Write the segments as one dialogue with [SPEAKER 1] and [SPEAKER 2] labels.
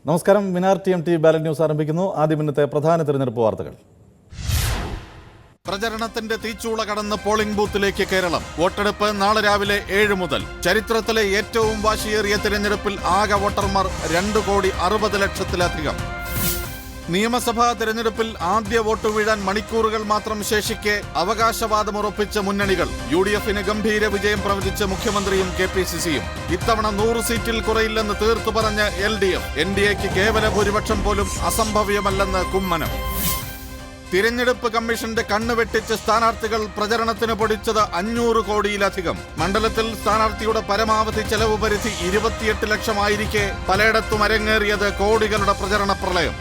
[SPEAKER 1] നമസ്കാരം. Minar TMT ballot news ആരംഭിക്കുന്നു. ആദ്യം ഇന്നത്തെ പ്രധാന തിരഞ്ഞെടുപ്പ് വാർത്തകൾ.
[SPEAKER 2] പ്രചരണത്തിന്റെ തീച്ചൂള കടന്ന് പോളിംഗ് ബൂത്തിലേക്ക് കേരളം. വോട്ടെടുപ്പ് നാളെ രാവിലെ 7 മുതൽ. ചരിത്രത്തിലെ ഏറ്റവും വാശിയേറിയ തിരഞ്ഞെടുപ്പിൽ ആകെ വോട്ടർമാർ 2,60,00,000-ലധികം. നിയമസഭാ തിരഞ്ഞെടുപ്പിൽ ആദ്യ വോട്ട് വീഴാൻ മണിക്കൂറുകൾ മാത്രം ശേഷിക്കെ അവകാശവാദമുറപ്പിച്ച മുന്നണികൾ. UDFന് ഗംഭീര വിജയം പ്രവചിച്ച മുഖ്യമന്ത്രിയും KPCCയും. ഇത്തവണ 100 സീറ്റിൽ കുറയില്ലെന്ന് തീർത്തു പറഞ്ഞ LDF. NDAക്ക് കേവല ഭൂരിപക്ഷം പോലും അസംഭവ്യമല്ലെന്ന് കുമ്മനം. തിരഞ്ഞെടുപ്പ് കമ്മീഷന്റെ കണ്ണ് വെട്ടിച്ച് സ്ഥാനാർത്ഥികൾ പ്രചരണത്തിന് പൊടിച്ചത് 500 കോടിയിലധികം. മണ്ഡലത്തിൽ സ്ഥാനാർത്ഥിയുടെ പരമാവധി ചെലവ് പരിധി 28 ലക്ഷമായിരിക്കെ പലയിടത്തും അരങ്ങേറിയത് കോടികളുടെ പ്രചരണ പ്രളയം.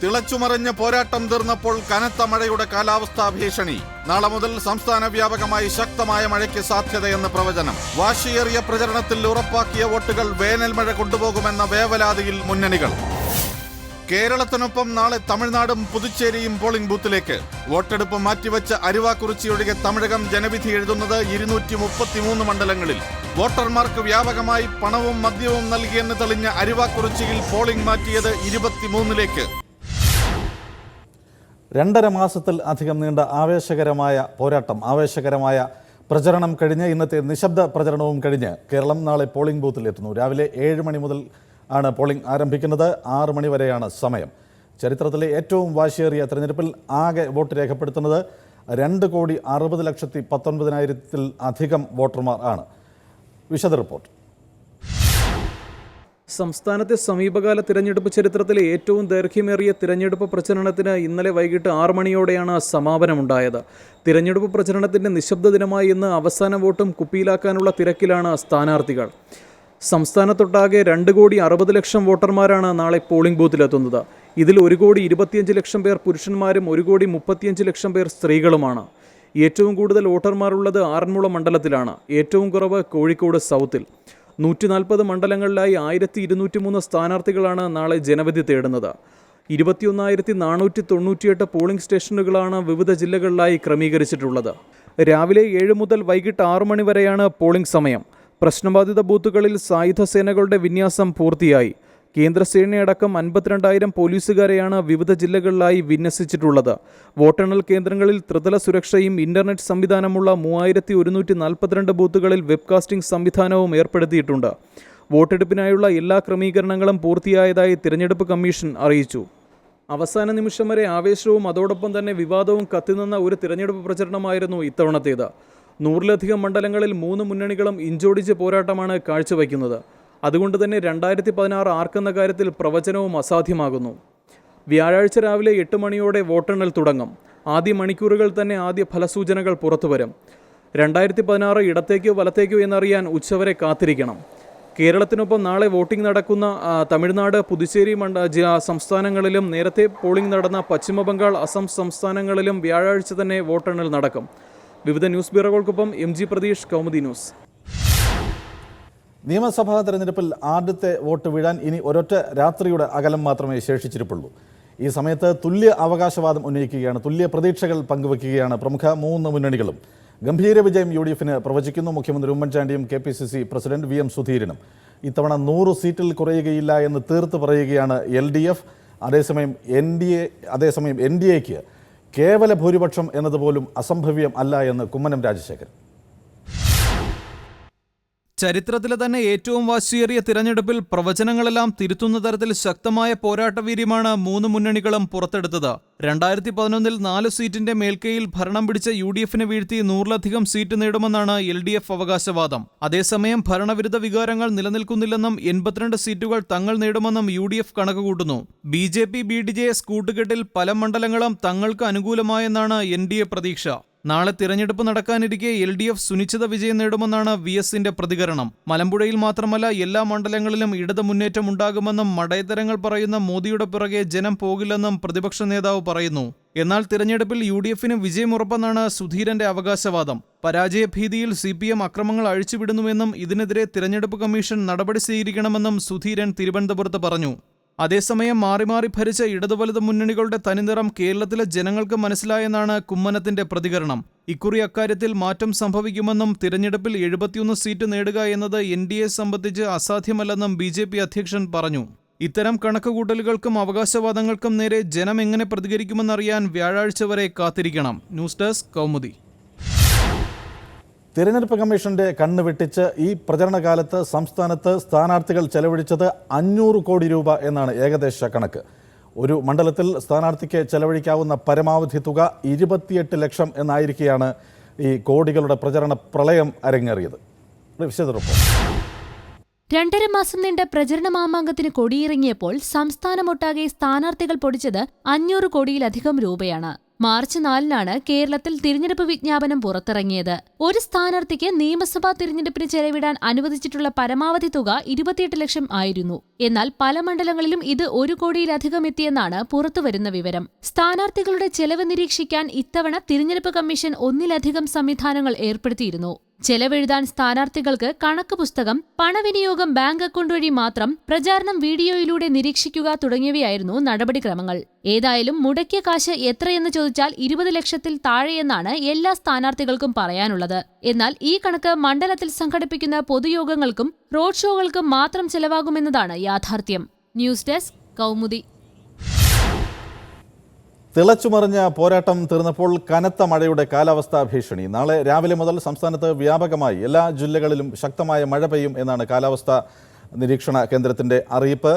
[SPEAKER 2] തിളച്ചുമറിഞ്ഞ പോരാട്ടം തീർന്നപ്പോൾ കനത്ത മഴയുടെ കാലാവസ്ഥാ ഭീഷണി. നാളെ മുതൽ സംസ്ഥാന വ്യാപകമായി ശക്തമായ മഴയ്ക്ക് സാധ്യതയെന്ന് പ്രവചനം. വാശിയേറിയ പ്രചരണത്തിൽ ഉറപ്പാക്കിയ വോട്ടുകൾ വേനൽ മഴ കൊണ്ടുപോകുമെന്ന വേവലാതിയിൽ മുന്നണികൾ. കേരളത്തിനൊപ്പം നാളെ തമിഴ്നാടും പുതുച്ചേരിയും പോളിംഗ് ബൂത്തിലേക്ക്. വോട്ടെടുപ്പ് മാറ്റിവെച്ച അരുവാക്കുറിച്ചിയൊഴികെ തമിഴകം ജനവിധി എഴുതുന്നത് 233 മണ്ഡലങ്ങളിൽ. വോട്ടർമാർക്ക് വ്യാപകമായി പണവും മദ്യവും നൽകിയെന്ന് തെളിഞ്ഞ അരുവാക്കുറിച്ചിയിൽ പോളിംഗ് മാറ്റിയത് 23ലേക്ക്.
[SPEAKER 1] 2.5 മാസത്തിൽ അധികം നീണ്ട ആവേശകരമായ പോരാട്ടം, ആവേശകരമായ പ്രചരണം കഴിഞ്ഞ് ഇന്നത്തെ നിശബ്ദ പ്രചരണവും കഴിഞ്ഞ് കേരളം നാളെ പോളിംഗ് ബൂത്തിലെത്തുന്നു. രാവിലെ 7 മണി മുതൽ ആണ് പോളിംഗ് ആരംഭിക്കുന്നത്. 6 മണി വരെയാണ് സമയം. ചരിത്രത്തിലെ ഏറ്റവും വാശിയേറിയ തെരഞ്ഞെടുപ്പിൽ ആകെ വോട്ട് രേഖപ്പെടുത്തുന്നത് 2,60,19,000-ൽ അധികം വോട്ടർമാർ ആണ്. വിശദ റിപ്പോർട്ട്.
[SPEAKER 3] സംസ്ഥാനത്തെ സമീപകാല തിരഞ്ഞെടുപ്പ് ചരിത്രത്തിലെ ഏറ്റവും ദൈർഘ്യമേറിയ തിരഞ്ഞെടുപ്പ് പ്രചരണത്തിന് ഇന്നലെ വൈകിട്ട് 6 മണിയോടെയാണ് സമാപനമുണ്ടായത്. തിരഞ്ഞെടുപ്പ് പ്രചരണത്തിന്റെ നിശബ്ദ ദിനമായി ഇന്ന് അവസാന വോട്ടും കുപ്പിയിലാക്കാനുള്ള തിരക്കിലാണ് സ്ഥാനാർത്ഥികൾ. സംസ്ഥാനത്തൊട്ടാകെ 2,60,00,000 വോട്ടർമാരാണ് നാളെ പോളിംഗ് ബൂത്തിലെത്തുന്നത്. ഇതിൽ 1,25,00,000 പേർ പുരുഷന്മാരും 1,35,00,000 പേർ സ്ത്രീകളുമാണ്. ഏറ്റവും കൂടുതൽ വോട്ടർമാരുള്ളത് ആറന്മുള മണ്ഡലത്തിലാണ്. ഏറ്റവും കുറവ് കോഴിക്കോട് സൗത്തിൽ. 140 മണ്ഡലങ്ങളിലായി 1,203 സ്ഥാനാർത്ഥികളാണ് നാളെ ജനവിധി തേടുന്നത്. 21,498 പോളിംഗ് സ്റ്റേഷനുകളാണ് വിവിധ ജില്ലകളിലായി ക്രമീകരിച്ചിട്ടുള്ളത്. രാവിലെ 7 മുതൽ വൈകിട്ട് 6 മണി വരെയാണ് പോളിംഗ് സമയം. പ്രശ്നബാധിത ബൂത്തുകളിൽ സായുധ സേനകളുടെ വിന്യാസം പൂർത്തിയായി. കേന്ദ്രസേനയടക്കം 52,000 പോലീസുകാരെയാണ് വിവിധ ജില്ലകളിലായി വിന്യസിച്ചിട്ടുള്ളത്. വോട്ടെണ്ണൽ കേന്ദ്രങ്ങളിൽ ത്രിതല സുരക്ഷയും ഇന്റർനെറ്റ് സംവിധാനമുള്ള 3,142 ബൂത്തുകളിൽ വെബ്കാസ്റ്റിംഗ് സംവിധാനവും ഏർപ്പെടുത്തിയിട്ടുണ്ട്. വോട്ടെടുപ്പിനായുള്ള എല്ലാ ക്രമീകരണങ്ങളും പൂർത്തിയായതായി തിരഞ്ഞെടുപ്പ് കമ്മീഷൻ അറിയിച്ചു. അവസാന നിമിഷം വരെ ആവേശവും അതോടൊപ്പം തന്നെ വിവാദവും കത്തിനിന്ന ഒരു തിരഞ്ഞെടുപ്പ് പ്രചരണമായിരുന്നു ഇത്തവണത്തേത്. 100-ലധികം മണ്ഡലങ്ങളിൽ 3 മുന്നണികളും ഇഞ്ചോടിച്ച് പോരാട്ടമാണ് കാഴ്ചവയ്ക്കുന്നത്. അതുകൊണ്ട് തന്നെ 2016 ആർക്കെന്ന കാര്യത്തിൽ പ്രവചനവും അസാധ്യമാകുന്നു. വ്യാഴാഴ്ച രാവിലെ 8 മണിയോടെ വോട്ടെണ്ണൽ തുടങ്ങും. ആദ്യ മണിക്കൂറുകൾ തന്നെ ആദ്യ ഫലസൂചനകൾ പുറത്തുവരും. 2016 ഇടത്തേക്കോ വലത്തേക്കോ എന്നറിയാൻ ഉച്ചവരെ കാത്തിരിക്കണം. കേരളത്തിനൊപ്പം നാളെ വോട്ടിംഗ് നടക്കുന്ന തമിഴ്നാട്, പുതുച്ചേരി സംസ്ഥാനങ്ങളിലും നേരത്തെ പോളിംഗ് നടന്ന പശ്ചിമ ബംഗാൾ, അസം സംസ്ഥാനങ്ങളിലും വ്യാഴാഴ്ച തന്നെ വോട്ടെണ്ണൽ നടക്കും. വിവിധ ന്യൂസ് ബ്യൂറോകൾക്കൊപ്പം MG പ്രതീഷ്, കൗമുദി ന്യൂസ്.
[SPEAKER 1] നിയമസഭാ തെരഞ്ഞെടുപ്പിൽ ആദ്യത്തെ വോട്ട് വീഴാൻ ഇനി ഒരൊറ്റ രാത്രിയുടെ അകലം മാത്രമേ ശേഷിച്ചിരിപ്പുള്ളൂ. ഈ സമയത്ത് തുല്യ അവകാശവാദം ഉന്നയിക്കുകയാണ്, തുല്യ പ്രതീക്ഷകൾ പങ്കുവയ്ക്കുകയാണ് പ്രമുഖ 3 മുന്നണികളും. ഗംഭീര വിജയം UDFന് പ്രവചിക്കുന്നു മുഖ്യമന്ത്രി ഉമ്മൻചാണ്ടിയും KPCC പ്രസിഡന്റ് VM സുധീരനും. ഇത്തവണ 100 സീറ്റിൽ കുറയുകയില്ല എന്ന് തീർത്ത് പറയുകയാണ് LDF. അതേസമയം NDAക്ക് കേവല ഭൂരിപക്ഷം എന്നതുപോലും അസംഭവ്യം അല്ല എന്ന് കുമ്മനം രാജശേഖരൻ.
[SPEAKER 4] ചരിത്രത്തിലെ തന്നെ ഏറ്റവും വാശിയേറിയ തിരഞ്ഞെടുപ്പിൽ പ്രവചനങ്ങളെല്ലാം തിരുത്തുന്ന തരത്തിൽ ശക്തമായ പോരാട്ടവീര്യമാണ് 3 മുന്നണികളും പുറത്തെടുത്തത്. 2011 4 സീറ്റിന്റെ മേൽക്കൈയിൽ ഭരണം പിടിച്ച UDFനെ വീഴ്ത്തി 100-ലധികം സീറ്റ് നേടുമെന്നാണ് LDF അവകാശവാദം. അതേസമയം ഭരണവിരുദ്ധ വികാരങ്ങൾ നിലനിൽക്കുന്നില്ലെന്നും 82 സീറ്റുകൾ തങ്ങൾ നേടുമെന്നും UDF കണക്കുകൂട്ടുന്നു. BJP BDJS കൂട്ടുകെട്ടിൽ പല മണ്ഡലങ്ങളും തങ്ങൾക്ക് അനുകൂലമായെന്നാണ് NDA പ്രതീക്ഷ. നാളെ തിരഞ്ഞെടുപ്പ് നടക്കാനിരിക്കെ LDF സുനിശ്ചിത വിജയം നേടുമെന്നാണ് VSന്റെ പ്രതികരണം. മലമ്പുഴയിൽ മാത്രമല്ല എല്ലാ മണ്ഡലങ്ങളിലും ഇടത് മുന്നേറ്റം ഉണ്ടാകുമെന്നും മടയത്തരങ്ങൾ പറയുന്ന മോദിയുടെ പിറകെ ജനം പോകില്ലെന്നും പ്രതിപക്ഷ നേതാവ് പറയുന്നു. എന്നാൽ തിരഞ്ഞെടുപ്പിൽ UDFന് വിജയമുറപ്പെന്നാണ് സുധീരന്റെ അവകാശവാദം. പരാജയഭീതിയിൽ CPM അക്രമങ്ങൾ അഴിച്ചുവിടുന്നുവെന്നും ഇതിനെതിരെ തിരഞ്ഞെടുപ്പ് കമ്മീഷൻ നടപടി സ്വീകരിക്കണമെന്നും സുധീരൻ തിരുവനന്തപുരത്ത് പറഞ്ഞു. അതേസമയം മാറി മാറി ഭരിച്ച ഇടതുവലത് മുന്നണികളുടെ തനിനിറം കേരളത്തിലെ ജനങ്ങൾക്ക് മനസ്സിലായെന്നാണ് കുമ്മനത്തിന്റെ പ്രതികരണം. ഇക്കുറി അക്കാര്യത്തിൽ മാറ്റം സംഭവിക്കുമെന്നും തിരഞ്ഞെടുപ്പിൽ 71 സീറ്റ് നേടുക എന്നത് NDA സംബന്ധിച്ച് അസാധ്യമല്ലെന്നും BJP അധ്യക്ഷൻ പറഞ്ഞു. ഇത്തരം കണക്കുകൂട്ടലുകൾക്കും അവകാശവാദങ്ങൾക്കും നേരെ ജനം എങ്ങനെ പ്രതികരിക്കുമെന്നറിയാൻ വ്യാഴാഴ്ച വരെ കാത്തിരിക്കണം. News desk Kaumudi.
[SPEAKER 1] തിരഞ്ഞെടുപ്പ് കമ്മീഷന്റെ കണ്ണ് വെട്ടിച്ച് ഈ പ്രചരണകാലത്ത് സംസ്ഥാനത്ത് സ്ഥാനാർത്ഥികൾ ചെലവഴിച്ചത് 500 കോടി രൂപ എന്നാണ് ഏകദേശ കണക്ക്. ഒരു മണ്ഡലത്തിൽ സ്ഥാനാർത്ഥിക്ക് ചെലവഴിക്കാവുന്ന പരമാവധി തുക 28 ലക്ഷം എന്നായിരിക്കെയാണ് ഈ കോടികളുടെ പ്രചരണ പ്രളയം അരങ്ങേറിയത്. വിശദ റിപ്പോർട്ട്.
[SPEAKER 5] 2.5 മാസം നീണ്ട പ്രചരണ മാമാങ്കത്തിന് കൊടിയിറങ്ങിയപ്പോൾ സംസ്ഥാനമൊട്ടാകെ സ്ഥാനാർത്ഥികൾ പൊടിച്ചത് 500 കോടിയിലധികം രൂപയാണ്. മാർച്ച് 4-നാണ് കേരളത്തിൽ തിരഞ്ഞെടുപ്പ് വിജ്ഞാപനം പുറത്തിറങ്ങിയത്. ഒരു സ്ഥാനാർത്ഥിക്ക് നിയമസഭാ തിരഞ്ഞെടുപ്പിന് ചെലവിടാൻ അനുവദിച്ചിട്ടുള്ള പരമാവധി തുക 28 ലക്ഷം ആയിരുന്നു. എന്നാൽ പല മണ്ഡലങ്ങളിലും ഇത് 1 കോടിയിലധികം എത്തിയെന്നാണ് പുറത്തുവരുന്ന വിവരം. സ്ഥാനാർത്ഥികളുടെ ചെലവ് നിരീക്ഷിക്കാൻ ഇത്തവണ തിരഞ്ഞെടുപ്പ് കമ്മീഷൻ ഒന്നിലധികം സംവിധാനങ്ങൾ ഏർപ്പെടുത്തിയിരുന്നു. ചെലവെഴുതാൻ സ്ഥാനാർത്ഥികൾക്ക് കണക്ക് പുസ്തകം, പണവിനിയോഗം ബാങ്ക് അക്കൗണ്ട് വഴി മാത്രം, പ്രചാരണം വീഡിയോയിലൂടെ നിരീക്ഷിക്കുക തുടങ്ങിയവയായിരുന്നു നടപടിക്രമങ്ങൾ. ഏതായാലും മുടക്കിയ കാശ് എത്രയെന്ന് ചോദിച്ചാൽ 20 ലക്ഷത്തിൽ താഴെയെന്നാണ് എല്ലാ സ്ഥാനാർത്ഥികൾക്കും പറയാനുള്ളത്. എന്നാൽ ഈ കണക്ക് മണ്ഡലത്തിൽ സംഘടിപ്പിക്കുന്ന പൊതുയോഗങ്ങൾക്കും റോഡ് ഷോകൾക്കും മാത്രം ചെലവാകുമെന്നതാണ് യാഥാർത്ഥ്യം. News desk Kaumudi.
[SPEAKER 1] തിളച്ചുമറിഞ്ഞ പോരാട്ടം തീർന്നപ്പോൾ കനത്ത മഴയുടെ കാലാവസ്ഥാ ഭീഷണി. നാളെ രാവിലെ മുതൽ സംസ്ഥാനത്ത് വ്യാപകമായി എല്ലാ ജില്ലകളിലും ശക്തമായ മഴ പെയ്യും എന്നാണ് കാലാവസ്ഥാ നിരീക്ഷണ കേന്ദ്രത്തിന്റെ അറിയിപ്പ്.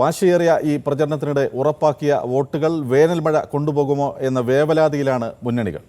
[SPEAKER 1] വാശിയേറിയ ഈ പ്രചരണത്തിനിടെ ഉറപ്പാക്കിയ വോട്ടുകൾ വേനൽ മഴ കൊണ്ടുപോകുമോ എന്ന വേവലാതിയിലാണ് മുന്നണികൾ.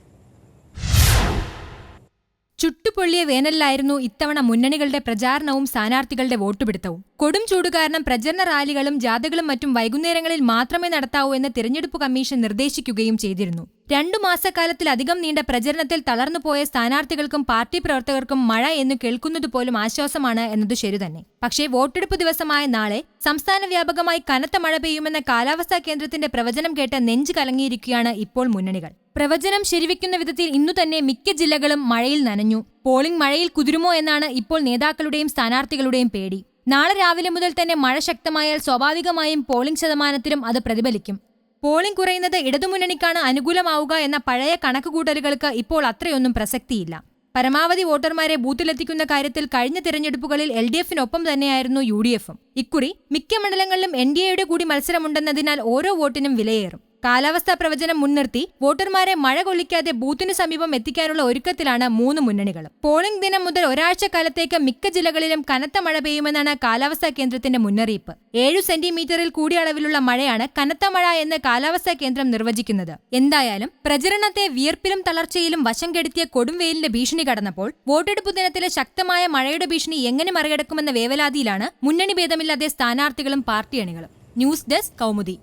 [SPEAKER 6] ചുട്ടുപൊള്ളിയ വേനലിലായിരുന്നു ഇത്തവണ മുന്നണികളുടെ പ്രചാരണവും സ്ഥാനാർത്ഥികളുടെ വോട്ടുപിടുത്തവും. കൊടും ചൂട് കാരണം പ്രചരണ റാലികളും ജാഥകളും മറ്റും വൈകുന്നേരങ്ങളിൽ മാത്രമേ നടത്താവൂ എന്ന് തിരഞ്ഞെടുപ്പ് കമ്മീഷൻ നിർദ്ദേശിക്കുകയും ചെയ്തിരുന്നു. 2 മാസക്കാലത്തിലധികം നീണ്ട പ്രചരണത്തിൽ തളർന്നുപോയ സ്ഥാനാർത്ഥികൾക്കും പാർട്ടി പ്രവർത്തകർക്കും മഴ എന്ന് കേൾക്കുന്നതുപോലും ആശ്വാസമാണ് എന്നത് ശരിതന്നെ. പക്ഷേ വോട്ടെടുപ്പ് ദിവസമായ നാളെ സംസ്ഥാന വ്യാപകമായി കനത്ത മഴ പെയ്യുമെന്ന കാലാവസ്ഥാ കേന്ദ്രത്തിന്റെ പ്രവചനം കേട്ട് നെഞ്ചു കലങ്ങിയിരിക്കുകയാണ് ഇപ്പോൾ മുന്നണികൾ. പ്രവചനം ശരിവെക്കുന്ന വിധത്തിൽ ഇന്നുതന്നെ മിക്ക ജില്ലകളും മഴയിൽ നനഞ്ഞു. പോളിംഗ് മഴയിൽ കുതിരുമോ എന്നാണ് ഇപ്പോൾ നേതാക്കളുടെയും സ്ഥാനാർത്ഥികളുടെയും പേടി. നാളെ രാവിലെ മുതൽ തന്നെ മഴ ശക്തമായാൽ സ്വാഭാവികമായും പോളിംഗ് ശതമാനത്തിലും അത് പ്രതിഫലിക്കും. പോളിംഗ് കുറയുന്നത് ഇടതുമുന്നണിക്കാണ് അനുകൂലമാവുക എന്ന പഴയ കണക്കുകൂട്ടലുകൾക്ക് ഇപ്പോൾ അത്രയൊന്നും പ്രസക്തിയില്ല. പരമാവധി വോട്ടർമാരെ ബൂത്തിലെത്തിക്കുന്ന കാര്യത്തിൽ കഴിഞ്ഞ തിരഞ്ഞെടുപ്പുകളിൽ LDF-നൊപ്പം തന്നെയായിരുന്നു UDF-ഉം. ഇക്കുറി മിക്ക മണ്ഡലങ്ങളിലും NDA-യുടെ കൂടി മത്സരമുണ്ടെന്നതിനാൽ ഓരോ വോട്ടിനും വിലയേറും. കാലാവസ്ഥാ പ്രവചനം മുൻനിർത്തി വോട്ടർമാരെ മഴ കൊള്ളിക്കാതെ ബൂത്തിനു സമീപം എത്തിക്കാനുള്ള ഒരുക്കത്തിലാണ് 3 മുന്നണികളും. പോളിംഗ് ദിനം മുതൽ ഒരാഴ്ചക്കാലത്തേക്ക് മിക്ക ജില്ലകളിലും കനത്ത മഴ പെയ്യുമെന്നാണ് കാലാവസ്ഥാ കേന്ദ്രത്തിന്റെ മുന്നറിയിപ്പ്. 7 സെന്റിമീറ്ററിൽ കൂടിയ അളവിലുള്ള മഴയാണ് കനത്ത മഴ എന്ന് കാലാവസ്ഥാ കേന്ദ്രം നിർവചിക്കുന്നത്. എന്തായാലും പ്രചരണത്തെ വിയർപ്പിലും തളർച്ചയിലും വശം കെടുത്തിയ കൊടുംവെയിലിന്റെ ഭീഷണി കടന്നപ്പോൾ വോട്ടെടുപ്പ് ദിനത്തിലെ ശക്തമായ മഴയുടെ ഭീഷണി എങ്ങനെ മറികടക്കുമെന്ന വേവലാതിയിലാണ് മുന്നണി ഭേദമില്ലാതെ സ്ഥാനാർത്ഥികളും പാർട്ടി അണികളും. News desk Kaumudi.